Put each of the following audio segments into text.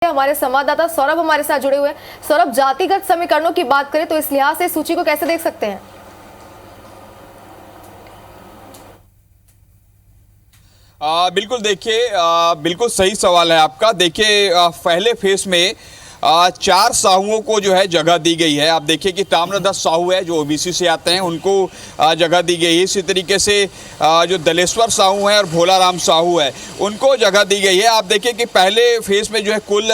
हमारे संवाददाता सौरभ हमारे साथ जुड़े हुए हैं। सौरभ, जातिगत समीकरणों की बात करें तो इस लिहाज से सूची को कैसे देख सकते हैं? बिल्कुल देखिए, बिल्कुल सही सवाल है आपका। देखिए, पहले फेज में 4 साहुओं को जो है जगह दी गई है। आप देखिए कि ताम्रध्वज साहू है जो ओबीसी से आते हैं, उनको जगह दी गई है। इसी तरीके से जो दलेश्वर साहू हैं और भोलाराम साहू है, उनको जगह दी गई है। आप देखिए कि पहले फेज में जो है कुल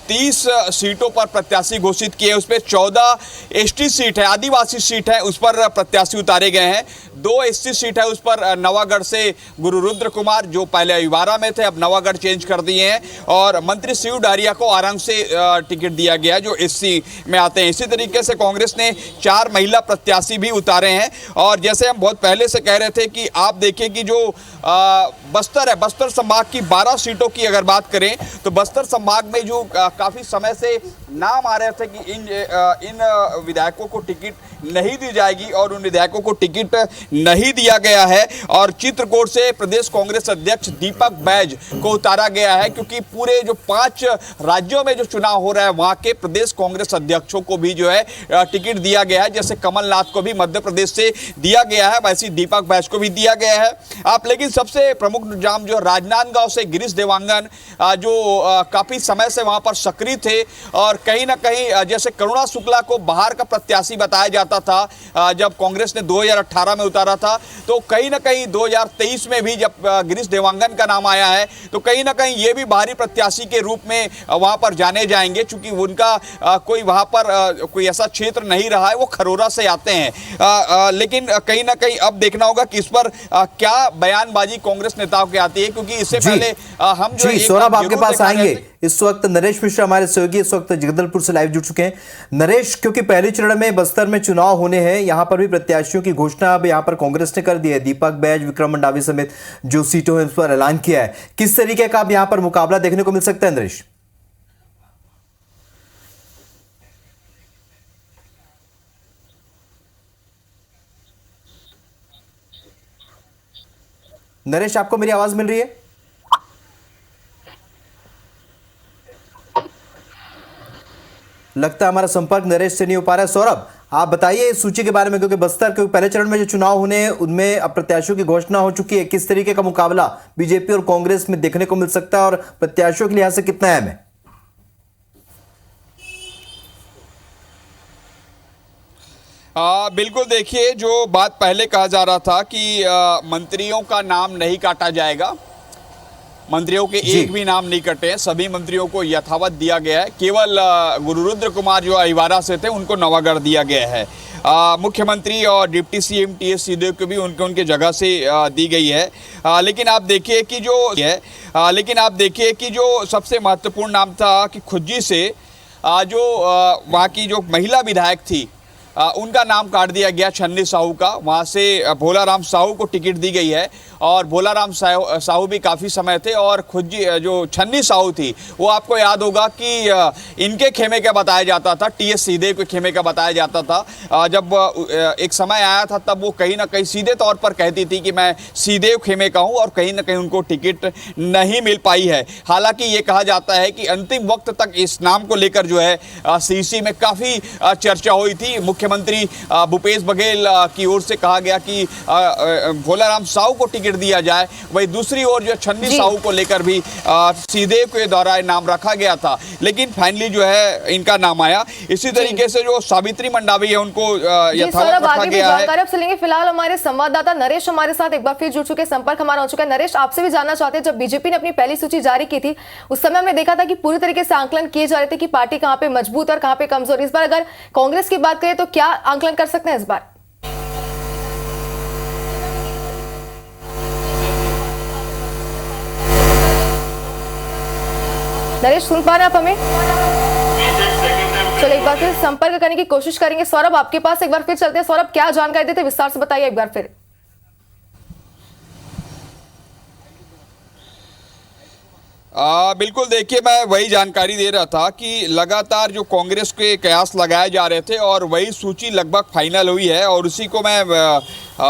30 सीटों पर प्रत्याशी घोषित किए। उस पर 14 एसटी सीट है, आदिवासी सीट है, उस पर प्रत्याशी उतारे गए हैं। 2 एसटी सीट है, उस पर नवागढ़ से गुरु रुद्र कुमार जो पहले अविवारा में थे, अब नवागढ़ चेंज कर दिए हैं। और मंत्री शिव डारिया को आरंग से टिकट दिया गया जो एससी में आते हैं। इसी तरीके से कांग्रेस ने 4 महिला प्रत्याशी भी उतारे हैं। और जैसे हम बहुत पहले से कह रहे थे कि आप देखिए कि जो बस्तर है, बस्तर संभाग की 12 सीटों की अगर बात करें तो बस्तर संभाग में जो काफ़ी समय से नाम आ रहे थे कि इन विधायकों को टिकट नहीं दी जाएगी और उन विधायकों को टिकट नहीं दिया गया है। और चित्रकूट से प्रदेश कांग्रेस अध्यक्ष दीपक बैज को उतारा गया है, क्योंकि पूरे जो 5 राज्यों में जो चुनाव हो रहा है वहां के प्रदेश कांग्रेस अध्यक्षों को भी जो है टिकट दिया गया है। जैसे कमलनाथ को भी मध्य प्रदेश से दिया गया है, वैसे दीपक बैज को भी दिया गया है। आप लेकिन सबसे प्रमुख नाम जो राजनांदगांव से गिरीश देवांगन जो काफी समय से वहां पर सक्रिय थे और कहीं ना कहीं जैसे करुणा शुक्ला को बाहर का प्रत्याशी बताया जाता था जब कांग्रेस ने 2018 में उतारा था, तो कहीं ना कहीं 2023 में भी जब गिरीश देवांगन का नाम आया है तो कहीं ना कहीं ये भी बाहरी प्रत्याशी के रूप में वहां पर जाने जाएंगे, क्योंकि उनका कोई वहां पर कोई ऐसा क्षेत्र नहीं रहा है, वो खरोरा से आते हैं। लेकिन कहीं ना कहीं अब देखना होगा कि इस पर क्या बयानबाजी कांग्रेस नेताओं की आती है, क्योंकि इससे पहले हम जो सौरभ आपके पास आएंगे। इस वक्त नरेश मिश्रा हमारे सहयोगी इस वक्त जगदलपुर से लाइव जुड़ चुके हैं। नरेश, क्योंकि पहले चरण में बस्तर में चुनाव होने हैं, यहां पर भी प्रत्याशियों की घोषणा अब यहां पर कांग्रेस ने कर दी है। दीपक बैज, विक्रम मंडावी समेत जो सीटों हैं उस पर ऐलान किया है। किस तरीके का अब यहां पर मुकाबला देखने को मिल सकता है नरेश? नरेश, आपको मेरी आवाज मिल रही है? लगता है हमारा संपर्क नरेश से नहीं हो पा रहा है। सौरभ, आप बताइए इस सूची के बारे में, क्योंकि बस्तर के पहले चरण में जो चुनाव होने हैं उनमें अब प्रत्याशियों की घोषणा हो चुकी है। किस तरीके का मुकाबला बीजेपी और कांग्रेस में देखने को मिल सकता है और प्रत्याशियों के लिहाज से कितना अहम है? बिल्कुल देखिए, जो बात पहले कहा जा रहा था कि मंत्रियों का नाम नहीं काटा जाएगा, मंत्रियों के एक भी नाम नहीं कटे हैं, सभी मंत्रियों को यथावत दिया गया है। केवल गुरु रुद्र कुमार जो अहिवारा से थे उनको नवागढ़ दिया गया है। मुख्यमंत्री और डिप्टी सीएम टीएस सिंहदेव को भी उनके जगह से दी गई है। लेकिन आप देखिए कि जो सबसे महत्वपूर्ण नाम था कि खुज्जी से जो वहाँ की जो महिला विधायक थी उनका नाम काट दिया गया, छन्नी साहू का। वहाँ से भोलाराम साहू को टिकट दी गई है और भोलाराम साहू भी काफ़ी समय थे। और खुज्जी जो छन्नी साहू थी वो आपको याद होगा कि इनके खेमे का बताया जाता था, टीएस सिंहदेव के खेमे का बताया जाता था। जब एक समय आया था तब वो कहीं ना कहीं सीधे तौर पर कहती थी कि मैं सिंहदेव खेमे का हूँ, और कहीं ना कहीं उनको टिकट नहीं मिल पाई है। हालांकि ये कहा जाता है कि अंतिम वक्त तक इस नाम को लेकर जो है सीसी में काफ़ी चर्चा हुई थी। मुख्यमंत्री भूपेश बघेल की ओर से कहा गया कि भोलाराम साहू को टिकट दिया जाए, वही दूसरी ओर जो छन्नी साहू को लेकर भी सिंहदेव के द्वारा नाम रखा गया था, लेकिन फाइनली जो है इनका नाम आया। इसी तरीके से जो सावित्री मंडावी है उनको यथावत रखा गया है। फिलहाल हमारे संवाददाता नरेश हमारे साथ एक बार फिर जुड़ चुके, संपर्क हमारा हो चुका है। नरेश, आपसे भी जानना चाहते हैं, जब बीजेपी ने अपनी पहली सूची जारी की थी उस समय हमने देखा था कि पूरी तरीके से आंकलन किए जा रहे थे कि पार्टी कहां पे मजबूत और कहां पे कमजोर। इस बार अगर कांग्रेस की बात करें तो क्या आंकलन कर सकते हैं इस बार? नरेश, सुन पा रहे हैं आप हमें? चलो एक बार फिर संपर्क करने की कोशिश करेंगे। सौरभ, आपके पास एक बार फिर चलते हैं। सौरभ, क्या जानकारी देते, विस्तार से बताइए एक बार फिर। बिल्कुल देखिए, मैं वही जानकारी दे रहा था कि लगातार जो कांग्रेस के कयास लगाए जा रहे थे और वही सूची लगभग फाइनल हुई है, और उसी को मैं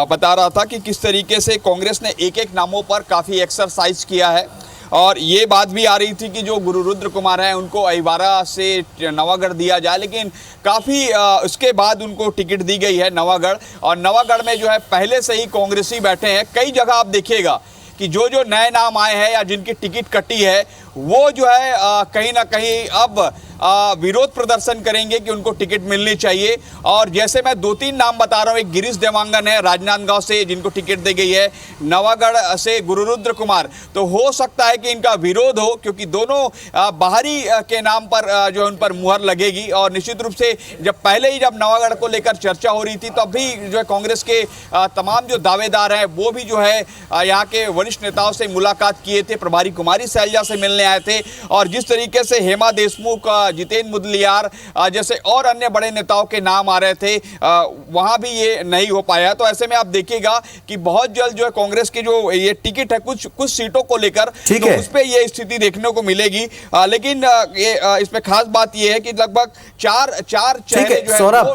बता रहा था कि किस तरीके से कांग्रेस ने एक एक नामों पर काफ़ी एक्सरसाइज किया है। और ये बात भी आ रही थी कि जो गुरु रुद्र कुमार हैं उनको अहिवारा से नवागढ़ दिया जाए, लेकिन काफ़ी उसके बाद उनको टिकट दी गई है नवागढ़। और नवागढ़ में जो है पहले से ही कांग्रेसी बैठे हैं। कई जगह आप देखिएगा कि जो जो नए नाम आए हैं या जिनकी टिकट कटी है वो जो है कहीं ना कहीं अब विरोध प्रदर्शन करेंगे कि उनको टिकट मिलनी चाहिए। और जैसे मैं 2-3 नाम बता रहा हूँ, एक गिरीश देवांगन है राजनांदगांव से जिनको टिकट दी गई है, नवागढ़ से गुरुरुद्र कुमार। तो हो सकता है कि इनका विरोध हो, क्योंकि दोनों बाहरी के नाम पर जो उन पर मुहर लगेगी। और निश्चित रूप से जब नवागढ़ को लेकर चर्चा हो रही थी तब भी जो है कांग्रेस के तमाम जो दावेदार हैं वो भी जो है यहाँ के वरिष्ठ नेताओं से मुलाकात किए थे, प्रभारी कुमारी शैलजा से मिलने आए थे। और जिस तरीके से हेमा देशमुख, जितेंद्र मुदलियार जैसे और अन्य बड़े नेताओं के नाम आ रहे थे, वहां भी ये नहीं हो पाया। तो ऐसे में आप देखिएगा कि बहुत जल्द जो है कांग्रेस की जो ये टिकट है कुछ सीटों को लेकर, तो उस पे ये स्थिति देखने को मिलेगी। लेकिन इसमें खास बात ये है कि लगभग चार चेहरे जो है